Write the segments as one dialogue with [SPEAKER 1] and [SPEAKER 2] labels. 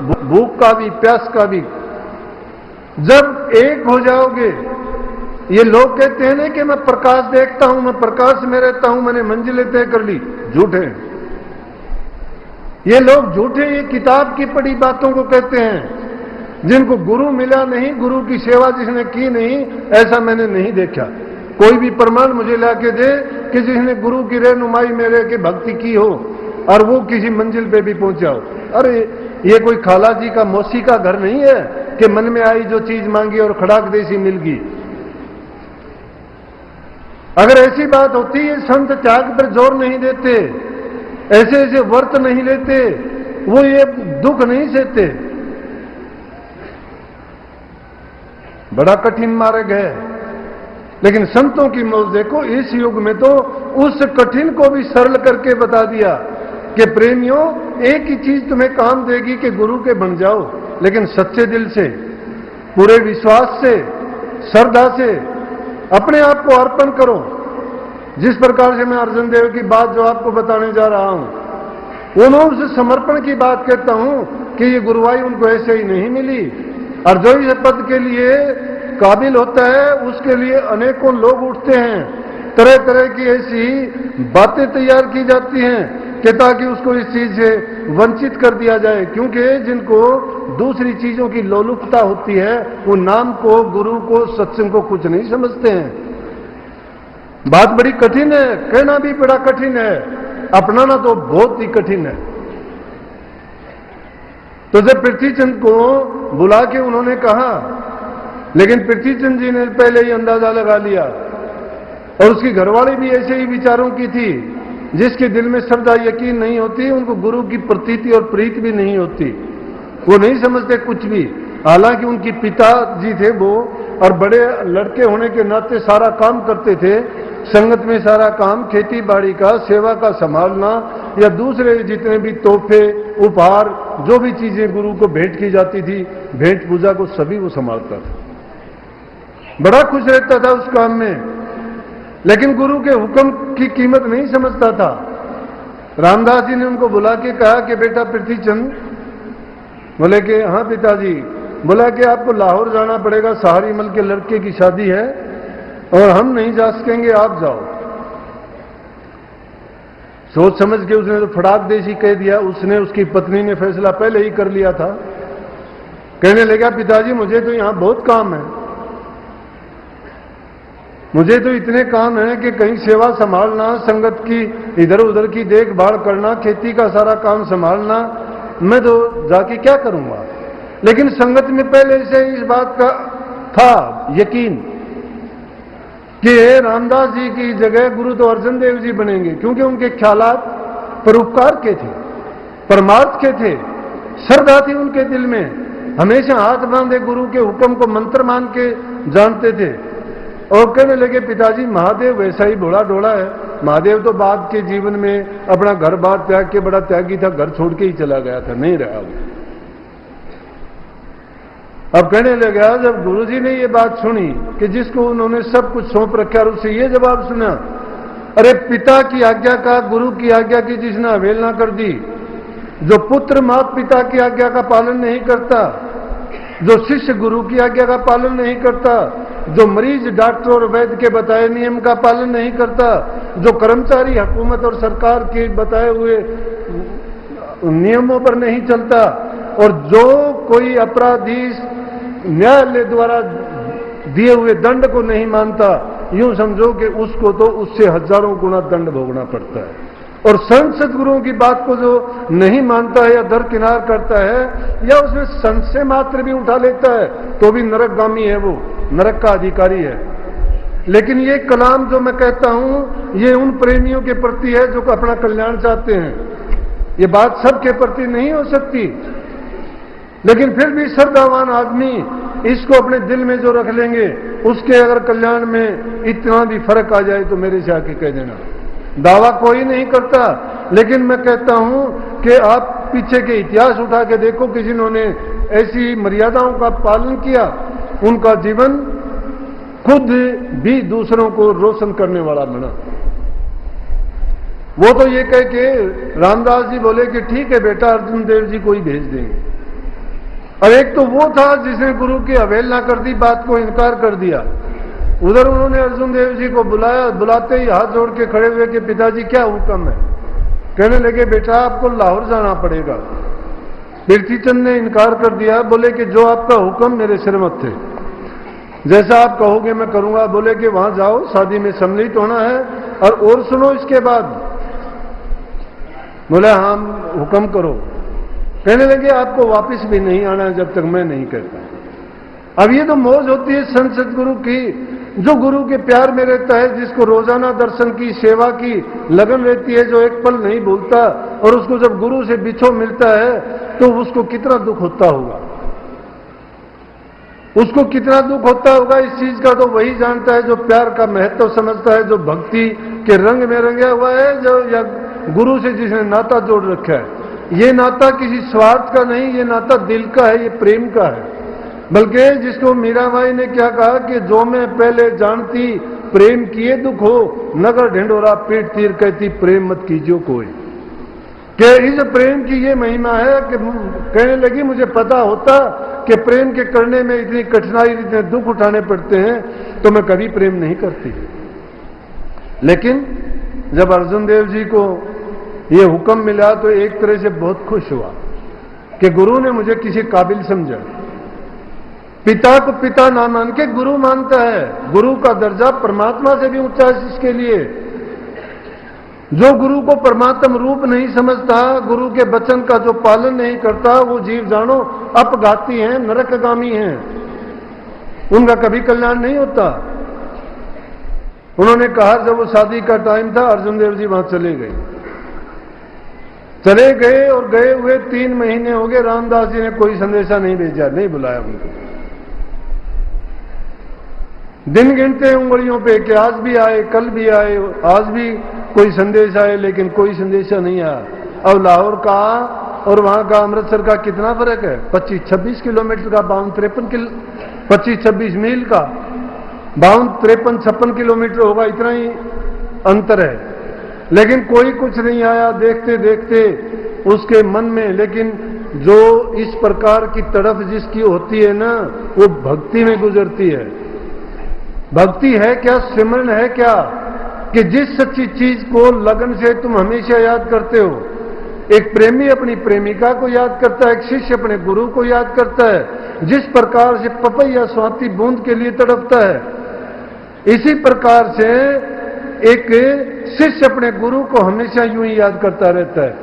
[SPEAKER 1] भूख का भी, प्यास का भी। जब एक हो जाओगे, ये लोग कहते हैं ना कि मैं प्रकाश देखता हूं, मैं प्रकाश में रहता हूं, मैंने मंजिलें तय कर ली, झूठे। ये लोग झूठे, ये किताब की पढ़ी बातों को कहते हैं। जिनको गुरु मिला नहीं, गुरु की सेवा जिसने की नहीं, ऐसा मैंने नहीं देखा। कोई भी प्रमाण मुझे लाके दे कि जिसने गुरु की रहनुमाई में रह के भक्ति की हो और वो किसी मंजिल पे भी पहुंचा हो। अरे ये कोई खाला जी का, मौसी का घर नहीं है कि मन में आई जो चीज मांगी और खड़ाक देसी मिल गई। अगर ऐसी बात होती, ये संत त्याग पर जोर नहीं देते, ऐसे ऐसे व्रत नहीं लेते, वो ये दुख नहीं सहते। बड़ा कठिन मार्ग है, लेकिन संतों की मौज देखो। इस युग में तो उस कठिन को भी सरल करके बता दिया कि प्रेमियों, एक ही चीज तुम्हें काम देगी कि गुरु के बन जाओ, लेकिन सच्चे दिल से, पूरे विश्वास से, श्रद्धा से अपने आप को अर्पण करो। जिस प्रकार से मैं अर्जुन देव की बात जो आपको बताने जा रहा हूं, उन्होंने उस समर्पण की बात कहता हूं कि ये गुरुवाई उनको ऐसे ही नहीं मिली, और जो इस पद के लिए काबिल होता है उसके लिए अनेकों लोग उठते हैं, तरह तरह की ऐसी बातें तैयार की जाती हैं कि ताकि उसको इस चीज से वंचित कर दिया जाए। क्योंकि जिनको दूसरी चीजों की लोलुपता होती है, वो नाम को, गुरु को, सत्संग को कुछ नहीं समझते हैं। बात बड़ी कठिन है, कहना भी बड़ा कठिन है, अपनाना तो बहुत ही कठिन है। तो जब पृथ्वीचंद को बुला के उन्होंने कहा, लेकिन पृथ्वीचंद जी ने पहले ही अंदाजा लगा लिया, और उसकी घरवाली भी ऐसे ही विचारों की थी। जिसके दिल में श्रद्धा, यकीन नहीं होती, उनको गुरु की प्रतीति और प्रीति भी नहीं होती, वो नहीं समझते कुछ भी। हालांकि उनके पिताजी थे वो, और बड़े लड़के होने के नाते सारा काम करते थे, संगत में सारा काम, खेती बाड़ी का, सेवा का संभालना, या दूसरे जितने भी तोहफे, उपहार, जो भी चीजें गुरु को भेंट की जाती थी, भेंट पूजा को सभी वो संभालता था। बड़ा खुश रहता था उस काम में, लेकिन गुरु के हुक्म की कीमत नहीं समझता था। रामदास जी ने उनको बुला के कहा कि बेटा पृथ्वीचंद, बोले कि हाँ पिताजी। बोला कि आपको लाहौर जाना पड़ेगा, सहारी मल के लड़के की शादी है और हम नहीं जा सकेंगे, आप जाओ। सोच समझ के उसने तो फटाक देसी कह दिया। उसने, उसकी पत्नी ने फैसला पहले ही कर लिया था। कहने लगा पिताजी मुझे तो यहां बहुत काम है, मुझे तो इतने काम है कि कहीं सेवा संभालना, संगत की इधर उधर की देखभाल करना, खेती का सारा काम संभालना, मैं तो जाके क्या करूंगा। लेकिन संगत में पहले से इस बात का था यकीन कि रामदास जी की जगह गुरु तो अर्जुन देव जी बनेंगे, क्योंकि उनके ख्यालात परोपकार के थे, परमार्थ के थे, श्रद्धा थी उनके दिल में, हमेशा हाथ बांधे गुरु के हुक्म को मंत्र मान के जानते थे। और कहने लगे पिताजी महादेव वैसा ही भोला डोला है। महादेव तो बाद के जीवन में अपना घर बार त्याग के बड़ा त्यागी था, घर छोड़ के ही चला गया था, नहीं रहा वो। अब कहने लगा जब गुरुजी ने ये बात सुनी कि जिसको उन्होंने सब कुछ सौंप रखा, और उससे ये जवाब सुना, अरे पिता की आज्ञा का, गुरु की आज्ञा की जिसने अवहेलना कर दी, जो पुत्र माता पिता की आज्ञा का पालन नहीं करता, जो शिष्य गुरु की आज्ञा का पालन नहीं करता, जो मरीज डॉक्टर और वैद्य के बताए नियम का पालन नहीं करता, जो कर्मचारी हुकूमत और सरकार के बताए हुए नियमों पर नहीं चलता, और जो कोई अपराधी न्यायालय द्वारा दिए हुए दंड को नहीं मानता, यूं समझो कि उसको तो उससे हजारों गुना दंड भोगना पड़ता है। और संत सदगुरुओं की बात को जो नहीं मानता है या दरकिनार करता है, या उसमें संशय मात्र भी उठा लेता है, तो भी नरकगामी है, वो नरक का अधिकारी है। लेकिन ये कलाम जो मैं कहता हूं, ये उन प्रेमियों के प्रति है जो अपना कल्याण चाहते हैं। ये बात सबके प्रति नहीं हो सकती, लेकिन फिर भी श्रद्धावान आदमी इसको अपने दिल में जो रख लेंगे, उसके अगर कल्याण में इतना भी फर्क आ जाए तो मेरे से आके कह देना। दावा कोई नहीं करता, लेकिन मैं कहता हूं कि आप पीछे के इतिहास उठा के देखो कि जिन्होंने ऐसी मर्यादाओं का पालन किया, उनका जीवन खुद भी दूसरों को रोशन करने वाला बना। वो तो ये कह के रामदास जी बोले कि ठीक है बेटा अर्जुन देव जी को ही भेज देंगे। और एक तो वो था जिसने गुरु की अवहेलना कर दी, बात को इनकार कर दिया। उधर उन्होंने अर्जुन देव जी को बुलाया, बुलाते ही हाथ जोड़ के खड़े हुए कि पिताजी क्या हुक्म है। कहने लगे बेटा आपको लाहौर जाना पड़ेगा। पृथ्वीचंद ने इनकार कर दिया, बोले कि जो आपका हुक्म मेरे सिर मत थे, जैसा आप कहोगे मैं करूंगा। बोले कि वहां जाओ, शादी में सम्मिलित होना है और सुनो इसके बाद। बोले हाँ हुक्म करो। कहने लगे आपको वापस भी नहीं आना जब तक मैं नहीं कहता। अब ये तो मौज होती है संत सदगुरु की, जो गुरु के प्यार में रहता है, जिसको रोजाना दर्शन की सेवा की लगन रहती है, जो एक पल नहीं भूलता, और उसको जब गुरु से बिछो मिलता है तो उसको कितना दुख होता होगा, उसको कितना दुख होता होगा। इस चीज का तो वही जानता है जो प्यार का महत्व समझता है, जो भक्ति के रंग में रंगा हुआ है, जो या गुरु से जिसने नाता जोड़ रखा है। ये नाता किसी स्वार्थ का नहीं, ये नाता दिल का है, ये प्रेम का है। बल्कि जिसको मीराबाई ने क्या कहा कि जो मैं पहले जानती प्रेम किए दुख हो, नगर ढिंडोरा पीठ तीर कहती प्रेम मत कीजियो कोई। कि इस प्रेम की ये महिमा है कि कहने लगी मुझे पता होता कि प्रेम के करने में इतनी कठिनाई, इतने दुख उठाने पड़ते हैं, तो मैं कभी प्रेम नहीं करती। लेकिन जब अर्जुन देव जी को ये हुक्म मिला तो एक तरह से बहुत खुश हुआ कि गुरु ने मुझे किसी काबिल समझा। पिता को पिता ना मान के गुरु मानता है। गुरु का दर्जा परमात्मा से भी ऊंचा है इसके लिए। जो गुरु को परमात्म रूप नहीं समझता, गुरु के वचन का जो पालन नहीं करता, वो जीव जानो अपघाती हैं, नरकगामी हैं, उनका कभी कल्याण नहीं होता। उन्होंने कहा जब वो शादी का टाइम था, अर्जुन देव जी वहां चले गए और गए हुए 3 महीने हो गए, रामदास जी ने कोई संदेशा नहीं भेजा, नहीं बुलाया उनको। दिन गिनते उंगलियों पे कि आज भी आए, कल भी आए, आज भी कोई संदेश आए, लेकिन कोई संदेशा नहीं आया। अब लाहौर का और वहां का अमृतसर का कितना फर्क है? 25-26 किलोमीटर का, 25-26 मील का, 53-56 किलोमीटर होगा, इतना ही अंतर है। लेकिन कोई कुछ नहीं आया। देखते देखते उसके मन में, लेकिन जो इस प्रकार की तड़फ जिसकी होती है ना, वो भक्ति में गुजरती है। भक्ति है क्या? सिमरन है क्या? कि जिस सच्ची चीज को लगन से तुम हमेशा याद करते हो। एक प्रेमी अपनी प्रेमिका को याद करता है, एक शिष्य अपने गुरु को याद करता है। जिस प्रकार से पपैया स्वाति बूंद के लिए तड़पता है, इसी प्रकार से एक शिष्य अपने गुरु को हमेशा यूं ही याद करता रहता है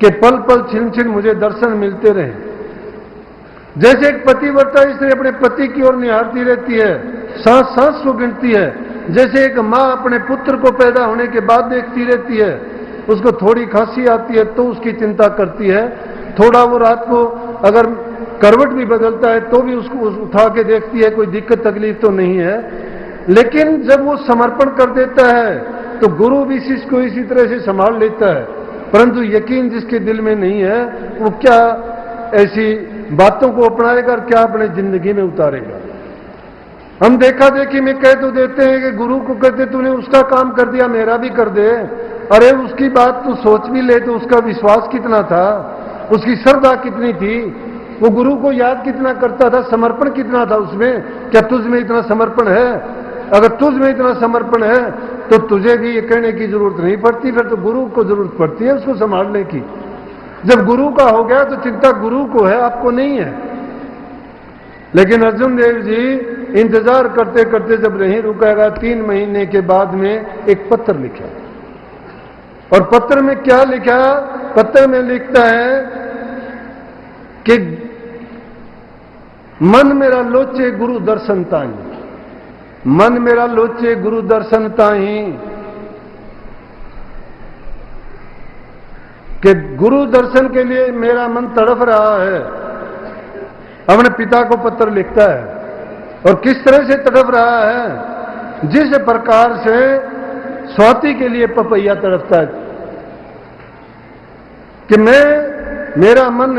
[SPEAKER 1] कि पल पल छिन छिन मुझे दर्शन मिलते रहे। जैसे एक पतिव्रता स्त्री अपने पति की ओर निहारती रहती है, सांस सांस को गिनती है। जैसे एक माँ अपने पुत्र को पैदा होने के बाद देखती रहती है, उसको थोड़ी खांसी आती है तो उसकी चिंता करती है, थोड़ा वो रात को अगर करवट भी बदलता है तो भी उसको उठा के देखती है, कोई दिक्कत तकलीफ तो नहीं है। लेकिन जब वो समर्पण कर देता है तो गुरु भी शिष्य को इसी तरह से संभाल लेता है। परंतु यकीन जिसके दिल में नहीं है, वो क्या ऐसी बातों को अपनाएगा और क्या अपने जिंदगी में उतारेगा। हम देखा देखी में कह तो देते हैं कि गुरु को कहते तूने उसका काम कर दिया, मेरा भी कर दे। अरे उसकी बात तू सोच भी ले तो उसका विश्वास कितना था, उसकी श्रद्धा कितनी थी, वो गुरु को याद कितना करता था, समर्पण कितना था उसमें। क्या तुझ में इतना समर्पण है? अगर तुझ में इतना समर्पण है तो तुझे भी ये कहने की जरूरत नहीं पड़ती, फिर तो गुरु को जरूरत पड़ती है उसको संभालने की। जब गुरु का हो गया तो चिंता गुरु को है, आपको नहीं है। लेकिन अर्जुन देव जी इंतजार करते करते जब नहीं रुकेगा, 3 महीने के बाद में एक पत्र लिखा। और पत्र में क्या लिखा? पत्र में लिखता है कि मन मेरा लोचे गुरु दर्शन ताई, मन मेरा लोचे गुरु दर्शन ताई। कि गुरु दर्शन के लिए मेरा मन तड़फ रहा है। अपने पिता को पत्र लिखता है और किस तरह से तड़फ रहा है, जिस प्रकार से स्वाति के लिए पपैया तड़पता है। कि मेरा मन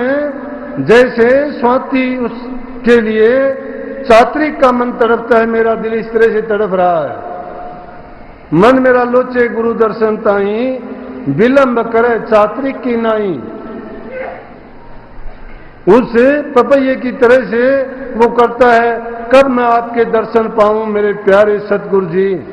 [SPEAKER 1] जैसे स्वाति उसके लिए चात्रिक का मन तड़पता है, मेरा दिल इस तरह से तड़प रहा है। मन मेरा लोचे गुरु दर्शन ताई, विलंब करे चात्रिक की नाई। उस पपैये की तरह से वो करता है, कब मैं आपके दर्शन पाऊं मेरे प्यारे सतगुरु जी।